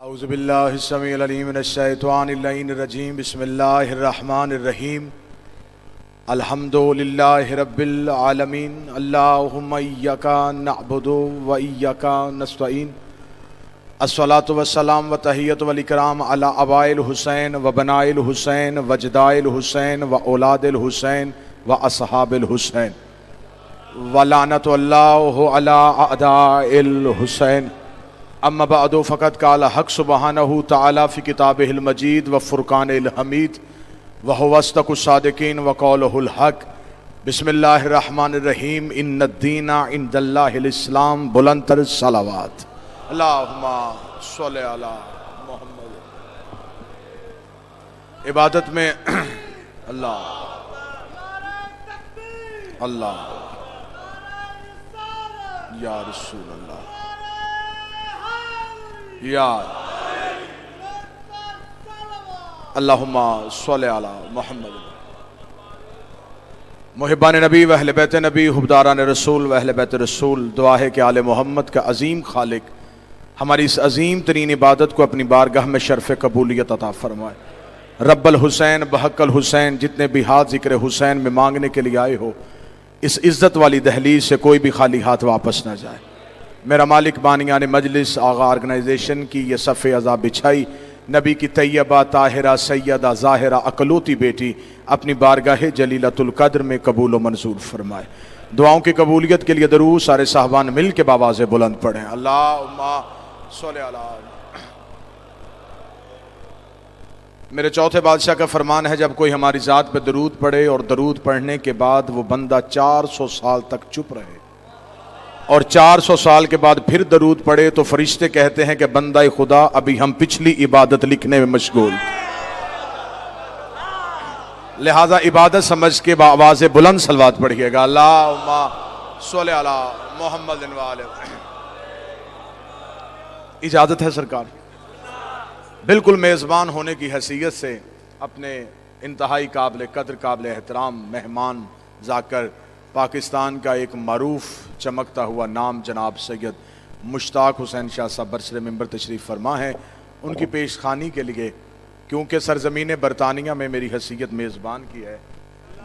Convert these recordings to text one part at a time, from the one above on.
اعوذ باللہ السمیع العلیم من الشیطان اللعین الرجیم بسم اللہ الرحمن الرحیم الحمد للہ رب العالمین اللہم ایاک نعبد و ایاک نستعین الصلاۃ والسلام و تحیۃ والاکرام علی آباء الحسین و بناء الحسین و جداء الحسین و اولاد الحسین و اصحاب الحسین ولعنۃ اللہ علی اعداء الحسین اما بعد فقد قال حق سبحانہ تعالی فی کتابہ المجید و فرقان الحمید وهو اصدق الصادقین وقولہ الحق بسم اللہ الرحمن الرحیم ان الدین عند اللہ الاسلام بلند تر صلوات اللہم صلی علی محمد. عبادت میں اللہ اللہ یا رسول اللہ یا اللہم صلی علی محمد. محبان نبی و اہل بیت نبی حبداران رسول و اہل بیت رسول، دعا ہے کہ آل محمد کا عظیم خالق ہماری اس عظیم ترین عبادت کو اپنی بارگاہ میں شرف قبولیت عطا فرمائے. رب الحسین بحق الحسین، جتنے بھی ہاتھ ذکر حسین میں مانگنے کے لیے آئے ہو، اس عزت والی دہلیز سے کوئی بھی خالی ہاتھ واپس نہ جائے. میرا مالک بانیان مجلس آغا آرگنائزیشن کی یہ صف عزا بچھائی، نبی کی طیبہ طاہرہ سیدہ ظاہرہ اکلوتی بیٹی اپنی بارگاہ جلیلۃ القدر میں قبول و منظور فرمائے. دعاؤں کی قبولیت کے لیے درود سارے صاحبان مل کے بآواز بلند پڑھیں. اللہم صلی علی. میرے چوتھے بادشاہ کا فرمان ہے، جب کوئی ہماری ذات پہ درود پڑھے اور درود پڑھنے کے بعد وہ بندہ 400 سال تک چپ رہے اور 400 سال کے بعد پھر درود پڑھے تو فرشتے کہتے ہیں کہ بندہ خدا ابھی ہم پچھلی عبادت لکھنے میں مشغول. لہذا عبادت سمجھ کے بآواز بلند صلوات پڑھیے گا. اللہم صلی علی محمد و آلہ. اجازت ہے سرکار؟ بالکل میزبان ہونے کی حیثیت سے اپنے انتہائی قابل قدر قابل احترام مہمان ذاکر پاکستان کا ایک معروف چمکتا ہوا نام جناب سید مشتاق حسین شاہ صاحب برسر ممبر تشریف فرما ہے، ان کی پیش خوانی کے لیے، کیونکہ سرزمین برطانیہ میں میری حیثیت میزبان کی ہے،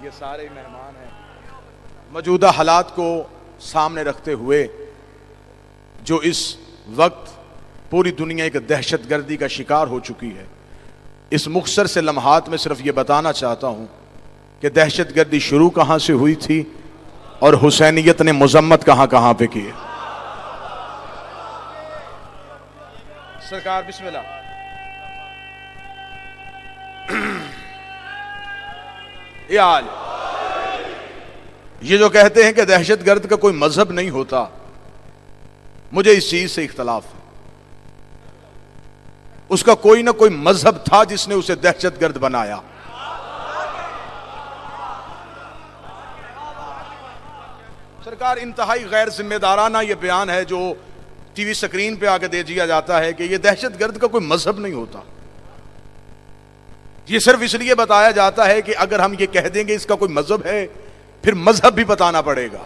یہ سارے مہمان ہیں. موجودہ حالات کو سامنے رکھتے ہوئے جو اس وقت پوری دنیا ایک دہشت گردی کا شکار ہو چکی ہے، اس مختصر سے لمحات میں صرف یہ بتانا چاہتا ہوں کہ دہشت گردی شروع کہاں سے ہوئی تھی اور حسینیت نے مذمت کہاں کہاں پہ کی ہے. سرکار بسم اللہ. یہ جو کہتے ہیں کہ دہشت گرد کا کوئی مذہب نہیں ہوتا، مجھے اس چیز سے اختلاف ہے. اس کا کوئی نہ کوئی مذہب تھا جس نے اسے دہشت گرد بنایا. سرکار انتہائی غیر ذمہ دارانہ یہ بیان ہے جو ٹی وی سکرین پہ آگے دے دیا جاتا ہے کہ یہ دہشت گرد کا کوئی مذہب نہیں ہوتا. یہ صرف اس لیے بتایا جاتا ہے کہ اگر ہم یہ کہہ دیں گے اس کا کوئی مذہب ہے، پھر مذہب بھی بتانا پڑے گا.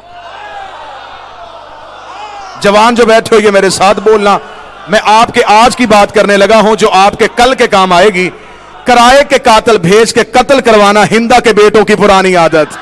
جوان جو بیٹھے ہو یہ میرے ساتھ بولنا، میں آپ کے آج کی بات کرنے لگا ہوں جو آپ کے کل کے کام آئے گی. کرائے کے قاتل بھیج کے قتل کروانا ہندا کے بیٹوں کی پرانی عادت.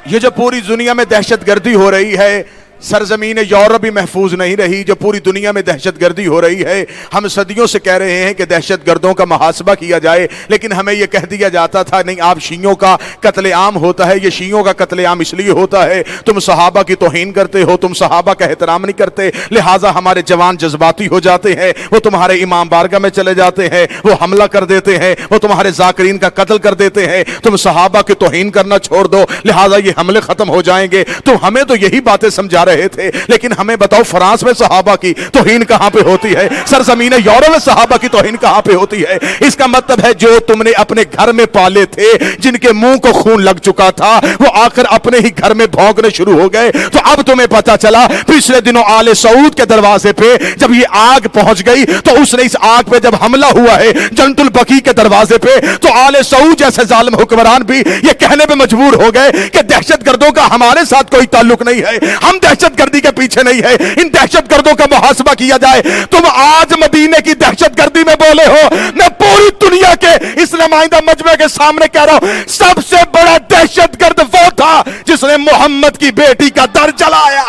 یہ جو پوری دنیا میں دہشت گردی ہو رہی ہے، سرزمین یورپ بھی محفوظ نہیں رہی. جو پوری دنیا میں دہشت گردی ہو رہی ہے، ہم صدیوں سے کہہ رہے ہیں کہ دہشت گردوں کا محاسبہ کیا جائے، لیکن ہمیں یہ کہہ دیا جاتا تھا نہیں آپ شیعوں کا قتل عام ہوتا ہے، یہ شیعوں کا قتل عام اس لیے ہوتا ہے تم صحابہ کی توہین کرتے ہو، تم صحابہ کا احترام نہیں کرتے، لہٰذا ہمارے جوان جذباتی ہو جاتے ہیں، وہ تمہارے امام بارگاہ میں چلے جاتے ہیں، وہ حملہ کر دیتے ہیں، وہ تمہارے ذاکرین کا قتل کر دیتے ہیں، تم صحابہ کی توہین کرنا چھوڑ دو، لہٰذا یہ حملے ختم ہو جائیں گے. تو ہمیں تو یہی باتیں سمجھا رہے تھے، لیکن ہمیں بتاؤ فرانس میں صحابہ کی توہین کہاں پہ ہوتی ہے؟ سرزمین یورپ میں صحابہ کی توہین کہاں پہ ہوتی ہے؟ اس کا مطلب ہے جو تم نے اپنے گھر میں پالے تھے، جن کے منہ کو خون لگ چکا تھا، وہ آخر اپنے ہی گھر میں بھونکنے شروع ہو گئے. تو اب تمہیں پتا چلا پچھلے دنوں آل سعود کے دروازے پہ جب یہ آگ پہنچ گئی تو اس نے اس آگ پہ جب حملہ ہوا ہے جنت البقیع کے دروازے پہ، تو آل سعود جیسے ظالم حکمران بھی یہ کہنے پہ مجبور ہو گئے کہ دہشت گردوں کا ہمارے ساتھ کوئی تعلق نہیں ہے، ہم دہشت دہشت گردی کے پیچھے نہیں ہے. ان دہشت گردوں کا محاسبہ کیا جائے. تم آج مدینے کی دہشت گردی میں بولے ہو, میں پوری دنیا کے اس نمائندہ مجمع کے سامنے کہہ رہا ہوں, سب سے بڑا دہشت گرد وہ تھا جس نے محمد کی بیٹی کا در جلایا.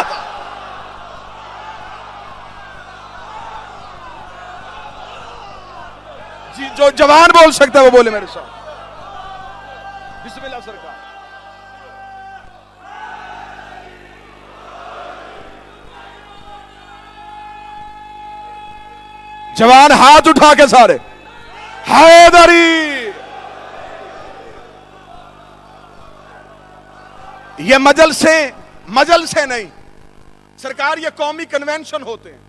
جی جو جوان بول سکتا ہے وہ بولے میرے ساتھ. بسم اللہ سرکار. جوان ہاتھ اٹھا کے سارے حیدری. یہ مجلسیں نہیں سرکار, یہ قومی کنونشن ہوتے ہیں.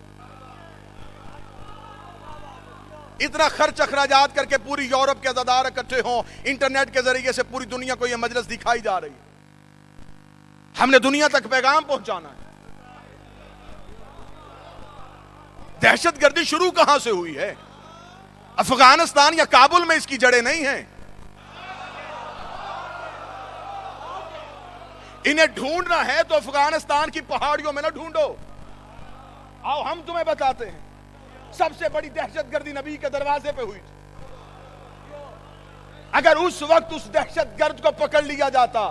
اتنا خرچ اخراجات کر کے پوری یورپ کے عزادار اکٹھے ہوں, انٹرنیٹ کے ذریعے سے پوری دنیا کو یہ مجلس دکھائی جا رہی ہے. ہم نے دنیا تک پیغام پہنچانا ہے. دہشت گردی شروع کہاں سے ہوئی ہے؟ افغانستان یا کابل میں اس کی جڑیں نہیں ہیں. انہیں ڈھونڈنا ہے تو افغانستان کی پہاڑیوں میں نہ ڈھونڈو. آؤ ہم تمہیں بتاتے ہیں. سب سے بڑی دہشت گردی نبی کے دروازے پہ ہوئی تھی. اگر اس وقت اس دہشت گرد کو پکڑ لیا جاتا,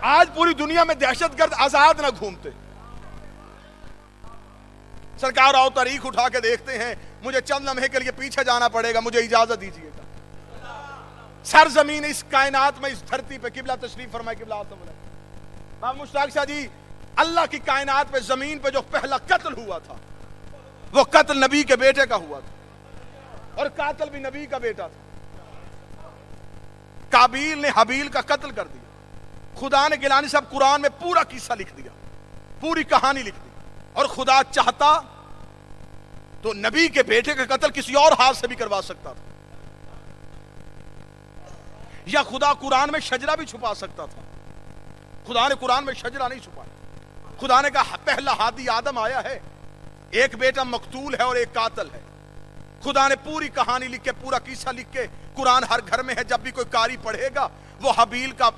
آج پوری دنیا میں دہشت گرد آزاد نہ گھومتے. سرکار آؤ تاریخ اٹھا کے دیکھتے ہیں. مجھے چند لمحے کے لیے پیچھے جانا پڑے گا, مجھے اجازت دیجیے گا. سرزمین اس کائنات میں, اس دھرتی پہ قبلہ تشریف فرمائے. قبلہ بابا مشتاق شاہ جی, اللہ کی کائنات پہ, زمین پہ جو پہلا قتل ہوا تھا وہ قتل نبی کے بیٹے کا ہوا تھا, اور قاتل بھی نبی کا بیٹا تھا. قابیل نے حابیل کا قتل کر دیا. خدا نے گیلانی صاحب قرآن میں پورا قصہ لکھ دیا, پوری کہانی لکھ دی. اور خدا چاہتا تو نبی کے بیٹے کا قتل کسی اور ہاتھ سے بھی کروا سکتا تھا, یا خدا قرآن میں شجرہ بھی چھپا سکتا تھا. خدا نے قرآن میں شجرہ نہیں چھپایا. خدا نے کہا پہلا ہادی آدم آیا ہے, ایک بیٹا مقتول ہے اور ایک قاتل ہے. خدا نے پوری کہانی لکھ کے, پورا قصہ لکھ کے, قرآن ہر گھر میں ہے. جب بھی کوئی قاری پڑھے گا وہ حابیل کا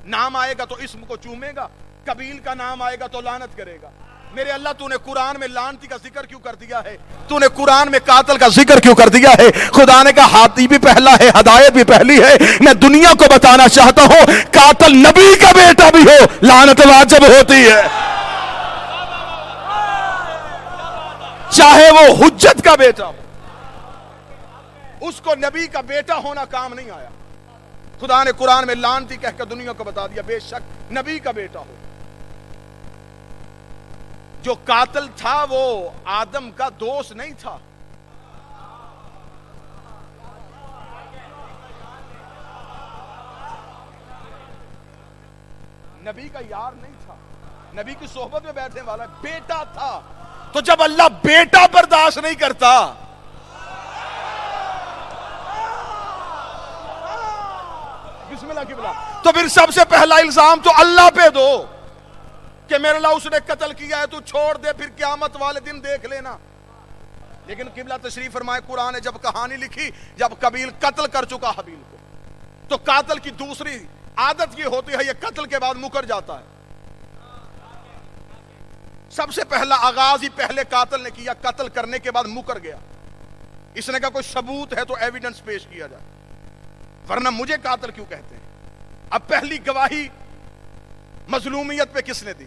نام آئے گا تو اسم کو چومے گا, قبیل کا نام آئے گا تو لعنت کرے گا. میرے اللہ تو نے قرآن میں لعنتی کا ذکر کیوں کر دیا ہے؟ تو نے قرآن میں قاتل کا ذکر کیوں کر دیا ہے؟ خدا نے کہا ہادی بھی پہلا ہے, ہدایت بھی پہلی ہے. میں دنیا کو بتانا چاہتا ہوں قاتل نبی کا بیٹا بھی ہو, لعنت واجب ہوتی ہے, چاہے وہ حجت کا بیٹا ہو. اس کو نبی کا بیٹا ہونا کام نہیں آیا. خدا نے قرآن میں لعنتی کہہ کر دنیا کو بتا دیا بے شک نبی کا بیٹا ہو. جو قاتل تھا وہ آدم کا دوست نہیں تھا, نبی کا یار نہیں تھا, نبی کی صحبت میں بیٹھنے والا بیٹا تھا. تو جب اللہ بیٹا برداشت نہیں کرتا, بسم اللہ کی بلا, تو پھر سب سے پہلا الزام تو اللہ پہ دو کہ میرے اللہ اس نے قتل کیا ہے, تو چھوڑ دے, پھر قیامت والے دن دیکھ لینا. لیکن قبلہ تشریف فرمائے, قرآن نے جب کہانی لکھی, جب قبیل قتل کر چکا حابیل کو, تو قاتل کی دوسری عادت یہ ہوتی ہے, یہ قتل کے بعد مکر جاتا ہے. سب سے پہلا آغاز ہی پہلے قاتل نے کیا, قتل کرنے کے بعد مکر گیا. اس نے کہا کوئی ثبوت ہے تو ایویڈنس پیش کیا جائے, ورنہ مجھے قاتل کیوں کہتے ہیں. اب پہلی گواہی مظلومیت پہ کس نے دی؟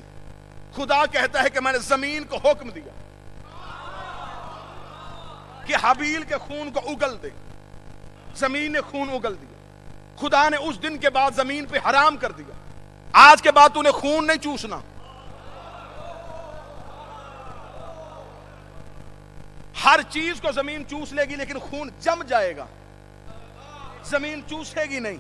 خدا کہتا ہے کہ میں نے زمین کو حکم دیا کہ حابیل کے خون کو اگل دے. زمین نے خون اگل دیا. خدا نے اس دن کے بعد زمین پہ حرام کر دیا, آج کے بعد تو نے خون نہیں چوسنا. ہر چیز کو زمین چوس لے گی لیکن خون جم جائے گا, زمین چوسے گی نہیں.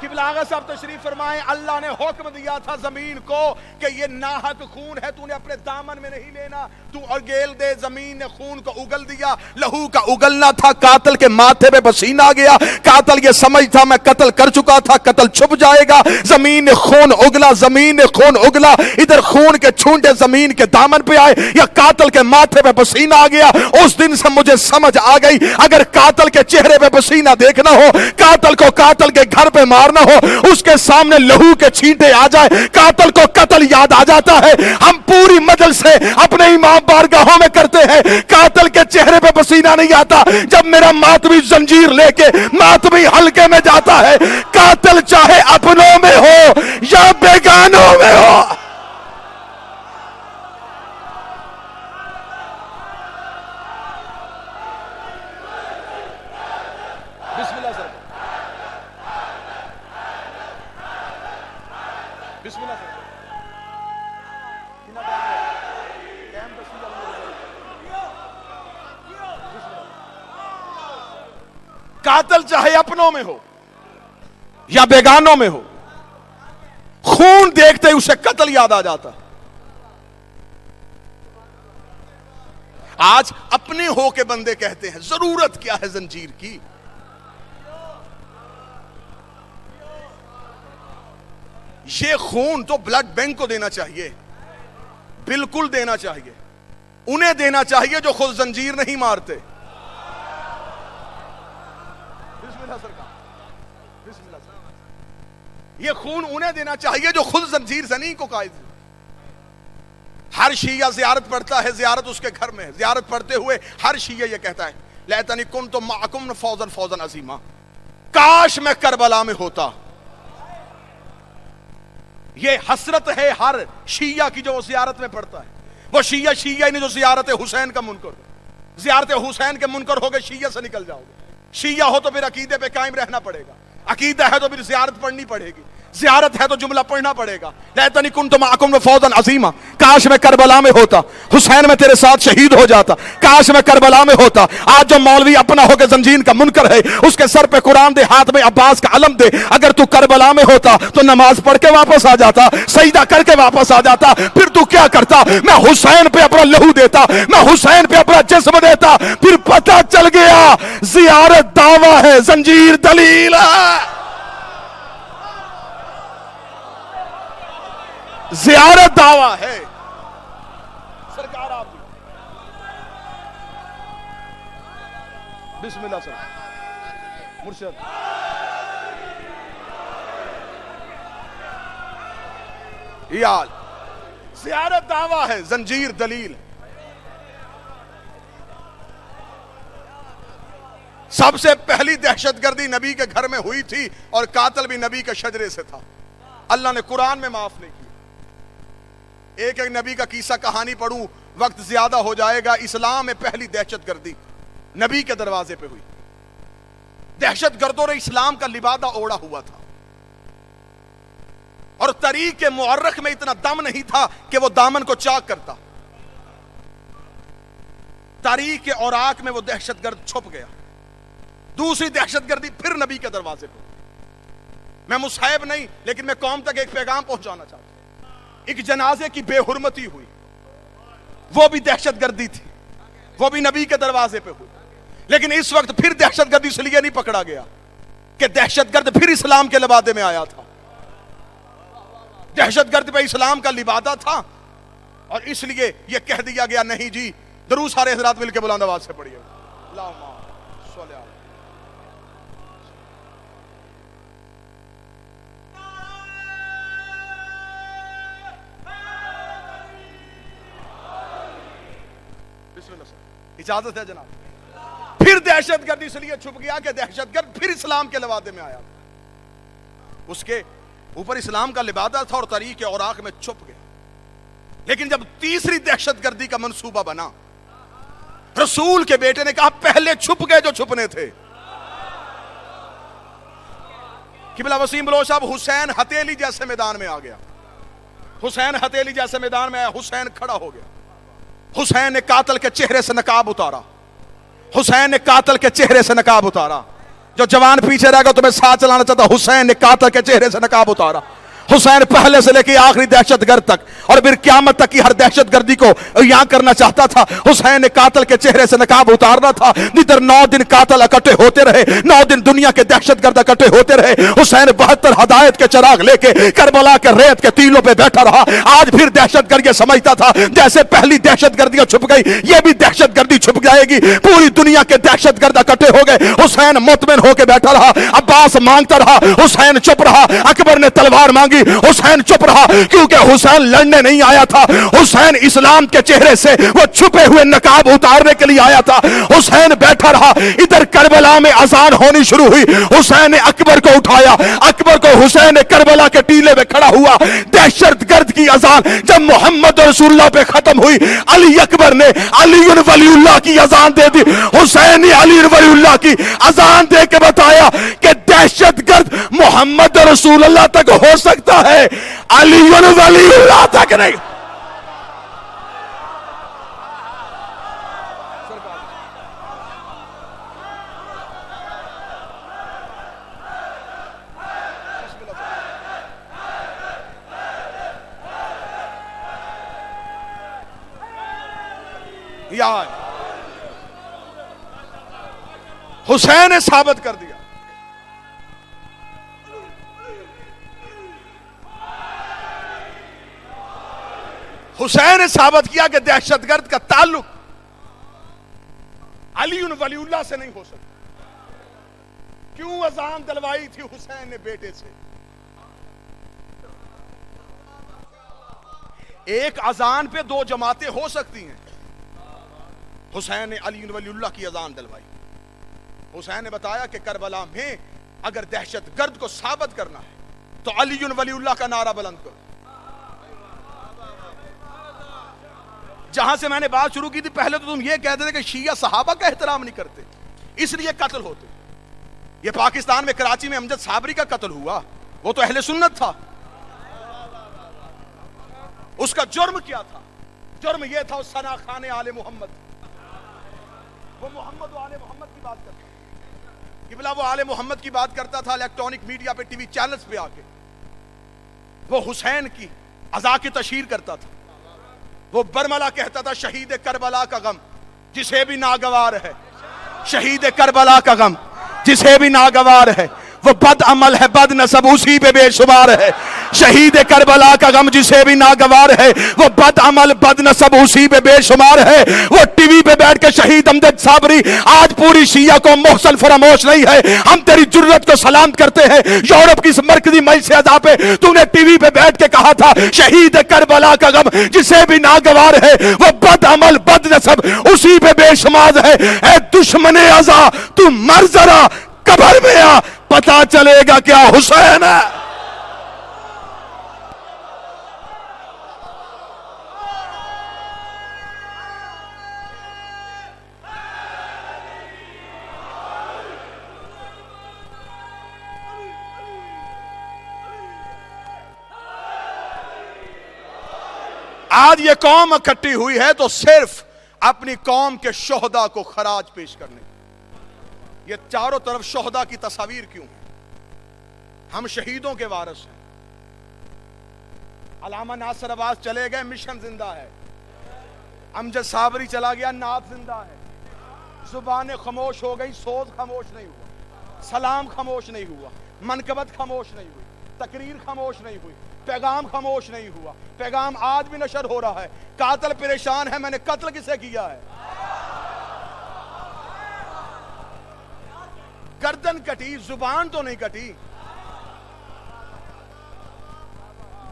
قبلہ آغا صاحب تشریف فرمائیں، اللہ نے حکم دیا تھا زمین کو کہ یہ ناحق خون ہے، تو نے اپنے دامن میں نہیں لینا، تو اگیل دے۔ زمین نے خون کو اگل دیا، لہو کا اگلنا تھا، قاتل کے ماتھے پہ پسینہ آ گیا، قاتل یہ سمجھ تھا میں قتل کر چکا تھا، قتل چھپ جائے گا، زمین نے خون اگلا، زمین نے خون اگلا، ادھر خون کے چھونٹے زمین کے دامن پہ آئے یا قاتل کے ماتھے پہ پسینہ آ گیا۔ اس دن سے مجھے سمجھ آ گئی، اگر قاتل کے چہرے پہ پسینہ دیکھنا ہو، قاتل کو قاتل کے گھر پہ مارنا ہو، اس کے سامنے لہو کے چھینٹے آ جائے، قاتل کو قتل یاد آ جاتا ہے۔ ہم پوری مجلس سے اپنے امام بارگاہوں میں کرتے ہیں، قاتل کے چہرے پہ پسینہ نہیں آتا جب میرا ماتمی زنجیر لے کے ماتمی حلقے میں جاتا ہے، قاتل چاہے اپنوں میں ہو یا بیگانوں میں ہو۔ بسم اللہ سر، بسم اللہ سر، قاتل چاہے اپنوں میں ہو یا بیگانوں میں ہو، خون دیکھتے ہی اسے قتل یاد آ جاتا۔ آج اپنے ہو کے بندے کہتے ہیں ضرورت کیا ہے زنجیر کی؟ یہ خون تو بلڈ بینک کو دینا چاہیے، بالکل دینا چاہیے، انہیں دینا چاہیے جو خود زنجیر نہیں مارتے۔ بسم اللہ سرکار، بسم اللہ سرکار، یہ خون انہیں دینا چاہیے جو خود زنجیر زنی کو قائد ہے۔ ہر شیعہ زیارت پڑھتا ہے، زیارت اس کے گھر میں ہے، زیارت پڑھتے ہوئے ہر شیعہ یہ کہتا ہے لیتنی کنت معکم فوزا فوزا عظیما، کاش میں کربلا میں ہوتا۔ یہ حسرت ہے ہر شیعہ کی جو وہ زیارت میں پڑھتا ہے۔ وہ شیعہ ہی نہیں جو زیارت حسین کا منکر ہو، زیارت حسین کے منکر ہو گئے شیعہ سے نکل جاؤ گے۔ شیعہ ہو تو پھر عقیدے پہ قائم رہنا پڑے گا، عقیدہ ہے تو پھر زیارت پڑھنی پڑے گی، زیارت ہے تو جملہ پڑھنا پڑے گا، لیتنی کنت معکم فوزا عظیما، کاش میں کربلا میں ہوتا، حسین میں تیرے ساتھ شہید ہو جاتا، کاش میں کربلا میں ہوتا۔ آج جو مولوی اپنا ہو کے زنجیر کا منکر ہے، اس کے سر پہ قرآن دے، ہاتھ میں عباس کا علم دے، اگر تو کربلا میں ہوتا تو نماز پڑھ کے واپس آ جاتا، سجدہ کر کے واپس آ جاتا، پھر تو کیا کرتا؟ میں حسین پہ اپنا لہو دیتا، میں حسین پہ اپنا جسم دیتا، پھر پتہ چل گیا زیارت دعویٰ ہے، زنجیر دلیل ہے۔ زیارت دعویٰ ہے۔ سرکار آپ بھی بسم اللہ سر، مرشد یال، زیارت دعویٰ ہے، زنجیر دلیل۔ سب سے پہلی دہشت گردی نبی کے گھر میں ہوئی تھی اور قاتل بھی نبی کے شجرے سے تھا، اللہ نے قرآن میں معاف نہیں کیا۔ ایک ایک نبی کا قصہ کہانی پڑھوں وقت زیادہ ہو جائے گا۔ اسلام میں پہلی دہشت گردی نبی کے دروازے پہ ہوئی۔ دہشت گردوں نے اسلام کا لبادہ اوڑا ہوا تھا اور طریق مورخ میں اتنا دم نہیں تھا کہ وہ دامن کو چاک کرتا۔ تاریخ اوراق میں وہ دہشت گرد چھپ گیا۔ دوسری دہشت گردی پھر نبی کے دروازے پہ۔ میں مصحب نہیں لیکن میں قوم تک ایک پیغام پہنچانا چاہتا ہوں۔ ایک جنازے کی بے حرمتی ہوئی، وہ بھی دہشت گردی تھی، وہ بھی نبی کے دروازے پہ ہوئی۔ لیکن اس وقت پھر دہشت گردی اس لیے نہیں پکڑا گیا کہ دہشت گرد پھر اسلام کے لبادے میں آیا تھا۔ دہشت گرد پہ اسلام کا لبادہ تھا اور اس لیے یہ کہہ دیا گیا نہیں جی، درود سارے حضرات مل کے بلند آواز سے پڑھیے اللہم صلی اللہ۔ اجازت ہے جناب۔ پھر دہشت گرد اس لیے چھپ گیا کہ دہشت گرد پھر اسلام کے لبادے میں آیا، اس کے اوپر اسلام کا لبادہ تھا اور طریق اوراق میں چھپ گیا۔ لیکن جب تیسری دہشت گردی کا منصوبہ بنا، رسول کے بیٹے نے کہا پہلے چھپ گئے جو چھپنے تھے۔ قبلہ وسیم بلوچ صاحب، حسین ہتھیلی جیسے میدان میں آ گیا، حسین ہتھیلی جیسے میدان میں آیا، حسین کھڑا ہو گیا۔ حسین نے قاتل کے چہرے سے نقاب اتارا، حسین نے قاتل کے چہرے سے نقاب اتارا، جو جوان پیچھے رہ گا تمہیں ساتھ چلانا چاہتا، حسین نے قاتل کے چہرے سے نقاب اتارا. حسین پہلے سے لے کے آخری دہشت گرد تک اور پھر قیامت تک کی ہر دہشت گردی کو یہاں کرنا چاہتا تھا. حسین نے قاتل کے چہرے سے نقاب اتارنا تھا. جدھر 9 دن قاتل اکٹھے ہوتے رہے، 9 دن دنیا کے دہشت گرد اکٹھے ہوتے رہے، حسین 72 ہدایت کے چراغ لے کے کربلا کے ریت کے تیلوں پہ بیٹھا رہا. آج پھر دہشت گرد یہ سمجھتا تھا جیسے پہلی دہشت گردیاں چھپ گئی، یہ بھی دہشت گردی چھپ جائے گی. پوری دنیا کے دہشت گرد اکٹھے ہو گئے، حسین مطمئن ہو کے بیٹھا رہا. عباس مانگتا رہا، حسین چپ رہا. اکبر نے تلوار مانگی، حسین چپ رہا، کیونکہ حسین لڑنے نہیں آیا تھا. حسین اسلام کے چہرے سے وہ چھپے ہوئے نقاب اتارنے کے لیے آیا تھا. حسین بیٹھا رہا. ادھر کربلا میں اذان ہونی شروع ہوئی. حسین نے اکبر کو اٹھایا، اکبر کو حسین نے کربلا کے ٹیلے میں کھڑا ہوا. دہشت گرد کی اذان جب محمد رسول اللہ پہ ختم ہوئی، علی اکبر نے علی ولی اللہ کی اذان دے دی. حسین نے علی ولی اللہ کی اذان دے کے بتایا کہ دہشت گرد محمد رسول اللہ تک ہو سکتا ہے، علی ولی اللہ تک نہیں. حسین نے ثابت کر دیا. حسین نے ثابت کیا کہ دہشت گرد کا تعلق علی ولی اللہ سے نہیں ہو سکتا. کیوں اذان دلوائی تھی حسین نے بیٹے سے؟ ایک اذان پہ 2 جماعتیں ہو سکتی ہیں. حسین نے علی ولی اللہ کی اذان دلوائی. حسین نے بتایا کہ کربلا میں اگر دہشت گرد کو ثابت کرنا ہے تو علی ولی اللہ کا نعرہ بلند کرو. جہاں سے میں نے بات شروع کی تھی، پہلے تو تم یہ کہتے تھے کہ شیعہ صحابہ کا احترام نہیں کرتے اس لیے قتل ہوتے. یہ پاکستان میں کراچی میں امجد صابری کا قتل ہوا، وہ تو اہل سنت تھا. اس کا جرم کیا تھا؟ جرم یہ تھا اس ثنا خان آل محمد. وہ محمد و آل محمد کی بات کرتا تھا. قبلہ وہ آل محمد کی بات کرتا تھا الیکٹرانک میڈیا پہ، ٹی وی چینلز پہ آ کے. وہ حسین کی عزا کی تشہیر کرتا تھا. وہ برملا کہتا تھا شہید کربلا کا غم جسے بھی ناگوار ہے، شہید کربلا کا غم جسے بھی ناگوار ہے. وہ بد عمل ہے، بد نسب اسی پہ بے شمار ہے. شہید کربلا کا غم جسے بھی ناگوار ہے، وہ بد عمل بد نسب اسی پہ بے شمار ہے. وہ ٹی وی پہ بیٹھ کے شہید امجد صابری آج پوری شیعہ کو محسن فراموش نہیں ہے. ہم تیری جرت کو سلام کرتے ہیں. یورپ کی اس مرکزی مجلس اعضاء پہ تو نے ٹی وی پہ بیٹھ کے کہا تھا شہید کربلا کا غم جسے بھی ناگوار ہے، وہ بد عمل بد نسب اسی پہ بے شمار ہے. اے دشمن عزا تو مر ذرا قبر میں آ، پتا چلے گا کیا حسین ہے. آج یہ قوم اکٹھی ہوئی ہے تو صرف اپنی قوم کے شہداء کو خراج پیش کرنے. یہ چاروں طرف شہداء کی تصاویر کیوں ہیں؟ ہم شہیدوں کے وارث ہیں. علامہ ناصر عباس چلے گئے، مشن زندہ ہے. امجد صابری چلا گیا، نعت زندہ ہے. زبانیں خاموش ہو گئی، سوز خاموش نہیں ہوا، سلام خاموش نہیں ہوا، منقبت خاموش نہیں ہوئی، تقریر خاموش نہیں ہوئی، پیغام خاموش نہیں ہوا. پیغام آج بھی نشر ہو رہا ہے. قاتل پریشان ہے، میں نے قتل کسے کیا ہے؟ گردن کٹی، زبان تو نہیں کٹی.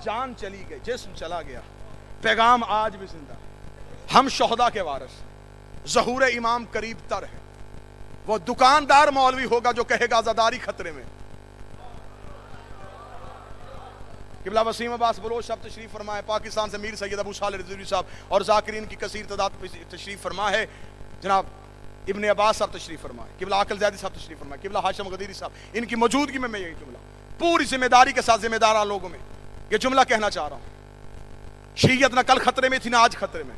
جان چلی گئی، جسم چلا گیا، پیغام آج بھی زندہ. ہم شہداء کے وارث. ظہور امام قریب تر ہے. وہ دکاندار مولوی ہوگا جو کہے گا عزاداری خطرے میں. قبلہ وسیم عباس بلوچ صاحب تشریف فرما ہے. پاکستان سے میر سید ابو صالح رضوی صاحب اور ذاکرین کی کثیر تعداد تشریف فرما ہے. جناب ابن عباس صاحب تشریف فرما ہے. قبلہ عاقل زیدی صاحب تشریف فرما ہے. قبلہ ہاشم غدیری صاحب. ان کی موجودگی میں یہی جملہ پوری ذمہ داری کے ساتھ ذمہ دار لوگوں میں یہ جملہ کہنا چاہ رہا ہوں. شیعت نہ کل خطرے میں تھی نہ آج خطرے میں.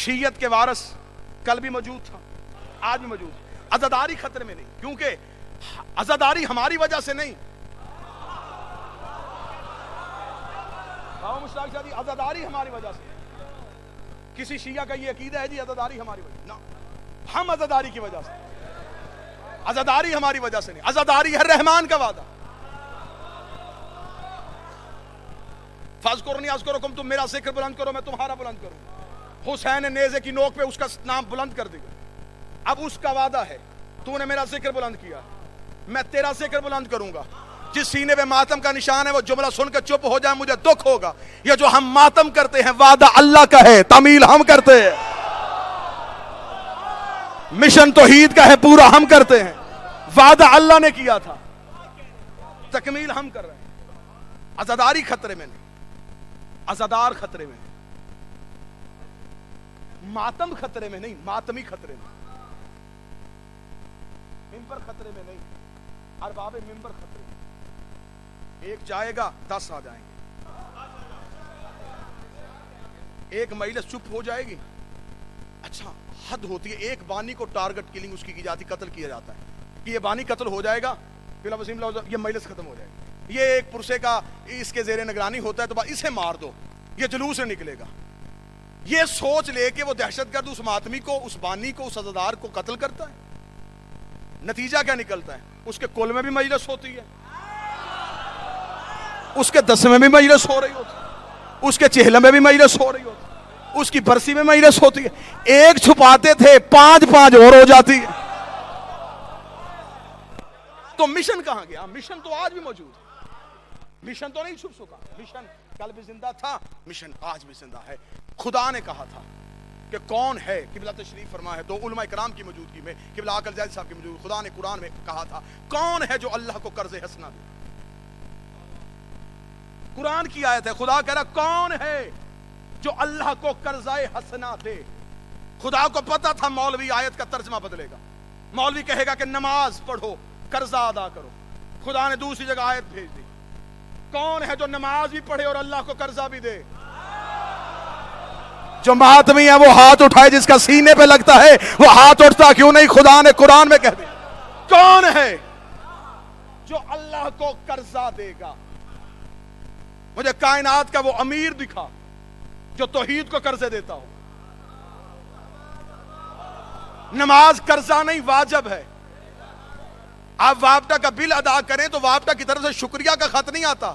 شیعت کے وارث کل بھی موجود تھا، آج بھی موجود. عزاداری خطرے میں نہیں، کیونکہ عزاداری ہماری وجہ سے نہیں. مشتاق شاہ جی، عزاداری ہماری وجہ سے. کسی شیعہ کا یہ عقیدہ ہے جی عزاداری ہماری وجہ نہ، ہم عزاداری کی وجہ سے. عزاداری ہماری وجہ سے نہیں، عزاداری ہے رحمان کا وعدہ. فاذکرنی اذکرکم، تم میرا ذکر بلند کرو میں تمہارا بلند کروں. حسین نیزے کی نوک پہ اس کا نام بلند کر دیا. اب اس کا وعدہ ہے تو نے میرا ذکر بلند کیا، میں تیرا ذکر بلند کروں گا. جس سینے پہ ماتم کا نشان ہے وہ جملہ سن کے چپ ہو جائے مجھے دکھ ہوگا. یہ جو ہم ماتم کرتے ہیں وعدہ اللہ کا ہے، تعمیل ہم کرتے ہیں. مشن توحید کا ہے، پورا ہم کرتے ہیں. وعدہ اللہ نے کیا تھا، تکمیل ہم کر رہے ہیں. عزاداری خطرے میں نہیں، عزادار خطرے میں نہیں. ماتم خطرے میں نہیں، ماتمی خطرے میں. ممبر خطرے میں نہیں، ارباب ممبر خطرے میں. ایک جائے گا 10 آ جائیں گے. ایک مجلس چپ ہو جائے گی. اچھا حد ہوتی ہے، ایک بانی کو ٹارگٹ کلنگ اس کی جاتی، قتل کیا جاتا ہے کہ یہ بانی قتل ہو جائے گا، پھر وسیم یہ مجلس ختم ہو جائے گی. یہ ایک پرسے کا اس کے زیر نگرانی ہوتا ہے تو اسے مار دو، یہ جلوس سے نکلے گا. یہ سوچ لے کہ وہ دہشت گرد اس ماتمی کو، اس بانی کو، اس عزادار کو قتل کرتا ہے. نتیجہ کیا نکلتا ہے؟ اس کے کل میں بھی مجلس ہوتی ہے، اس کے 10 میں بھی مجلس ہو رہی ہوتی ہے، اس کے چہلے میں بھی مجلس ہو رہی ہوتی ہے، اس کی برسی میں مجلس ہوتی ہے. ایک چھپاتے تھے 5 اور ہو جاتی ہے. تو مشن کہاں گیا؟ مشن تو آج بھی موجود ہے. مشن تو نہیں چھپ سکا. مشن کل بھی زندہ تھا، مشن آج بھی زندہ ہے. خدا نے کہا تھا کہ کون ہے، قبلہ تشریف فرما ہے تو علماء کرام کی موجودگی میں، قبلہ عاقل زید صاحب کی موجودگی، خدا نے قرآن میں کہا تھا کون ہے جو اللہ کو قرض حسنہ دے. قرآن کی آیت ہے، خدا کہہ رہا کون ہے جو اللہ کو قرضہ حسنہ دے. خدا کو پتا تھا مولوی آیت کا ترجمہ بدلے گا، مولوی کہے گا کہ نماز پڑھو قرضہ ادا کرو. خدا نے دوسری جگہ آیت بھیج دی، کون ہے جو نماز بھی پڑھے اور اللہ کو قرضہ بھی دے. جو ماتمی ہے وہ ہاتھ اٹھائے، جس کا سینے پہ لگتا ہے وہ ہاتھ اٹھتا کیوں نہیں؟ خدا نے قرآن میں کہہ دیا کون ہے جو اللہ کو قرضہ دے گا. مجھے کائنات کا وہ امیر دکھا جو توحید کو قرضے دیتا ہو. نماز قرضہ نہیں، واجب ہے. آپ وابٹا کا بل ادا کریں تو وابٹا کی طرف سے شکریہ کا خط نہیں آتا.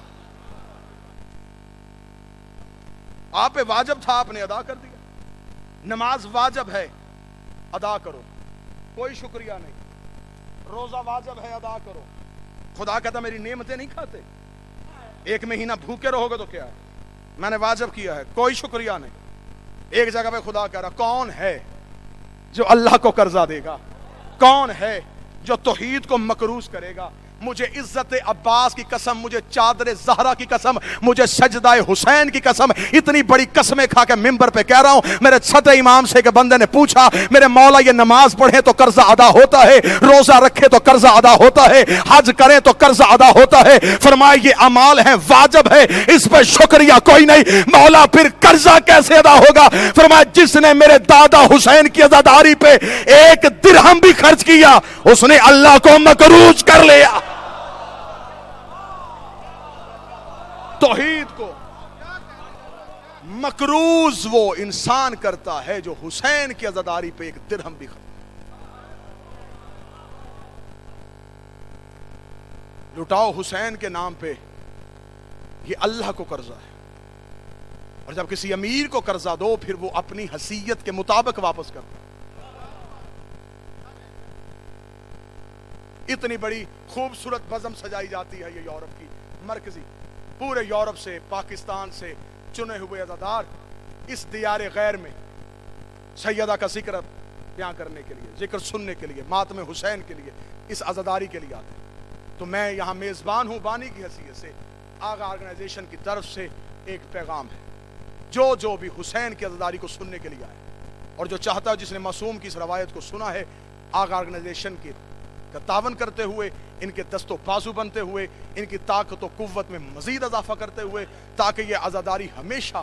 آپ پہ واجب تھا، آپ نے ادا کر دیا. نماز واجب ہے، ادا کرو، کوئی شکریہ نہیں. روزہ واجب ہے، ادا کرو. خدا کہتا میری نعمتیں نہیں کھاتے؟ ایک مہینہ بھوکے رہو گے تو کیا ہے؟ میں نے واجب کیا ہے، کوئی شکریہ نہیں. ایک جگہ پہ خدا کہہ رہا کون ہے جو اللہ کو قرضہ دے گا، کون ہے جو توحید کو مکروز کرے گا. مجھے عزت عباس کی قسم، مجھے چادر زہرا کی قسم، مجھے سجدہ حسین کی قسم، اتنی بڑی قسمیں کھا کے ممبر پہ کہہ رہا ہوں. میرے چھٹے امام سے کہ بندے نے پوچھا میرے مولا یہ نماز پڑھیں تو قرضہ ادا ہوتا ہے، روزہ رکھے تو قرضہ ادا ہوتا ہے، حج کریں تو قرضہ ادا ہوتا ہے. فرمایا یہ اعمال ہیں، واجب ہے، اس پہ شکریہ کوئی نہیں. مولا پھر قرضہ کیسے ادا ہوگا؟ فرمایا جس نے میرے دادا حسین کی عزاداری پہ 1 درہم بھی خرچ کیا اس نے اللہ کو مقروض کر لیا. توحید کو مقروض وہ انسان کرتا ہے جو حسین کی عزاداری پہ 1 درہم بھی خرچ. لٹاؤ حسین کے نام پہ، یہ اللہ کو قرضہ ہے. اور جب کسی امیر کو قرضہ دو پھر وہ اپنی حیثیت کے مطابق واپس کرتا. اتنی بڑی خوبصورت بزم سجائی جاتی ہے یہ یورپ کی مرکزی، پورے یورپ سے، پاکستان سے چنے ہوئے عزادار اس دیار غیر میں سیدہ کا ذکر بیان کرنے کے لیے، ذکر سننے کے لیے، ماتم حسین کے لیے، اس عزاداری کے لیے آتے ہیں. تو میں یہاں میزبان ہوں، بانی کی حیثیت سے. آغا آرگنائزیشن کی طرف سے ایک پیغام ہے، جو بھی حسین کی عزاداری کو سننے کے لیے آئے اور جو چاہتا ہے، جس نے معصوم کی اس روایت کو سنا ہے، آغا آرگنائزیشن کی کا تعاون کرتے ہوئے، ان کے دست و بازو بنتے ہوئے، ان کی طاقت و قوت میں مزید اضافہ کرتے ہوئے، تاکہ یہ عزاداری ہمیشہ